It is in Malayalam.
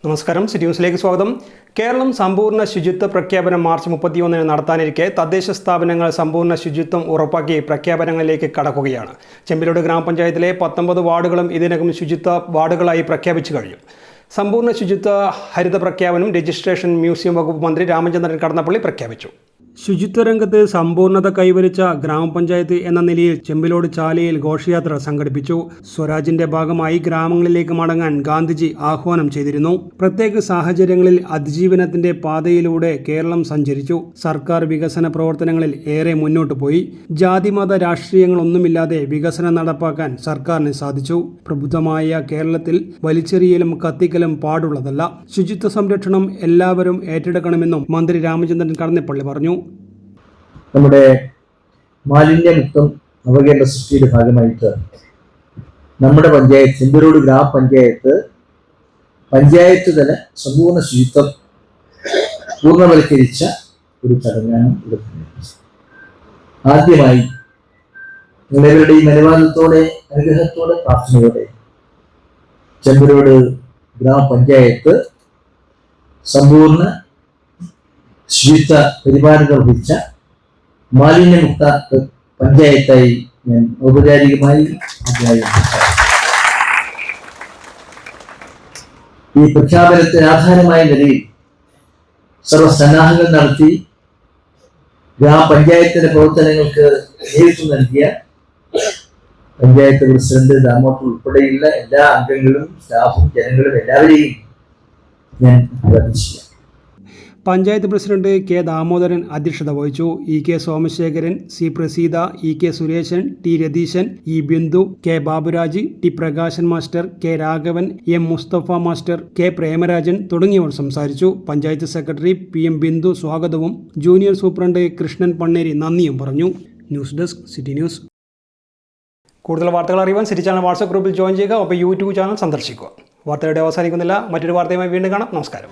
നമസ്കാരം, സിറ്റി ന്യൂസിലേക്ക് സ്വാഗതം. കേരളം സമ്പൂർണ്ണ ശുചിത്വ പ്രഖ്യാപനം മാർച്ച് 31 നടത്താനിരിക്കെ തദ്ദേശ സ്ഥാപനങ്ങൾ സമ്പൂർണ്ണ ശുചിത്വം ഉറപ്പാക്കി പ്രഖ്യാപനങ്ങളിലേക്ക് കടക്കുകയാണ്. ചെമ്പിലോട് ഗ്രാമപഞ്ചായത്തിലെ 19 വാർഡുകളും ഇതിനകം ശുചിത്വ വാർഡുകളായി പ്രഖ്യാപിച്ചു കഴിഞ്ഞു. സമ്പൂർണ്ണ ശുചിത്വ ഹരിത പ്രഖ്യാപനം രജിസ്ട്രേഷൻ മ്യൂസിയം വകുപ്പ് മന്ത്രി രാമചന്ദ്രൻ കടന്നപ്പള്ളി പ്രഖ്യാപിച്ചു. ശുചിത്വ രംഗത്ത് സമ്പൂർണ്ണത കൈവരിച്ച ഗ്രാമപഞ്ചായത്ത് എന്ന നിലയിൽ ചെമ്പിലോട് ചാലയിൽ ഘോഷയാത്ര സംഘടിപ്പിച്ചു. സ്വരാജിന്റെ ഭാഗമായി ഗ്രാമങ്ങളിലേക്ക് മടങ്ങാൻ ഗാന്ധിജി ആഹ്വാനം ചെയ്തിരുന്നു. പ്രത്യേക സാഹചര്യങ്ങളിൽ അതിജീവനത്തിന്റെ പാതയിലൂടെ കേരളം സഞ്ചരിച്ചു. സർക്കാർ വികസന പ്രവർത്തനങ്ങളിൽ ഏറെ മുന്നോട്ടു പോയി. ജാതിമത രാഷ്ട്രീയങ്ങളൊന്നുമില്ലാതെ വികസനം നടപ്പാക്കാൻ സർക്കാരിന് സാധിച്ചു. പ്രബുദ്ധമായ കേരളത്തിൽ വലിച്ചെറിയലും കത്തിക്കലും പാടുള്ളതല്ല. ശുചിത്വ സംരക്ഷണം എല്ലാവരും ഏറ്റെടുക്കണമെന്നും മന്ത്രി രാമചന്ദ്രൻ കടന്നപ്പള്ളി പറഞ്ഞു. നമ്മുടെ മാലിന്യമുക്തം നവകേരള സൃഷ്ടിയുടെ ഭാഗമായിട്ട് നമ്മുടെ പഞ്ചായത്ത് ചെമ്പരോട് ഗ്രാമപഞ്ചായത്ത് തല സമ്പൂർണ്ണ ശുചിത്വം പൂർണ്ണവൽക്കരിച്ച ഒരു ചടങ്ങാണ് ഇവിടെ. ആദ്യമായി നിലവിലുടെ ഈ അനുവാദത്തോടെ അനുഗ്രഹത്തോടെ പ്രാർത്ഥനയോടെ ചെമ്പരോട് ഗ്രാമപഞ്ചായത്ത് സമ്പൂർണ്ണ ശുചിത്വ പരിപാടി നിർവഹിച്ച മാലിന്യമുക്ത പഞ്ചായത്തായി ഞാൻ ഔപചാരികമായി ഈ പ്രഖ്യാപനത്തിന് ആധാരമായ നിലയിൽ സർവസന്നാഹങ്ങൾ നടത്തി ഗ്രാമപഞ്ചായത്തിന്റെ പ്രവർത്തനങ്ങൾക്ക് നേതൃത്വം നൽകിയ പഞ്ചായത്ത് പ്രസിഡന്റ് ദാമോദരൻ ഉൾപ്പെടെയുള്ള എല്ലാ അംഗങ്ങളും സ്റ്റാഫും ജനങ്ങളും എല്ലാവരെയും ഞാൻ അഭിനന്ദിച്ചു. പഞ്ചായത്ത് പ്രസിഡന്റ് കെ ദാമോദരൻ അധ്യക്ഷത വഹിച്ചു. E K Somasekharan, C Praseetha, E K Suresan, T Ratheesan, E Bindu, K Baburaj, T Prakashan master, K Raghavan, M Musthafa master, K Premarajan തുടങ്ങിയവർ സംസാരിച്ചു. Panchayat secretary P M Bindu സ്വാഗതവും ജൂനിയർ സൂപ്രണ്ട് കൃഷ്ണൻ പണ്ണേരി നന്ദിയും പറഞ്ഞു. News desk, city news. കൂടുതൽ വാർത്തകൾ അറിയുവാൻ സിറ്റി ചാനൽ വാട്സ്ആപ്പ് ഗ്രൂപ്പിൽ ജോയിൻ ചെയ്യുക. ഒപ്പം യൂട്യൂബ് ചാനൽ സന്ദർശിക്കുക. വാർത്തയുടെ അവസാനിക്കുന്നില്ല. മറ്റൊരു വാർത്തയുമായി വീണ്ടും കാണാം. നമസ്കാരം.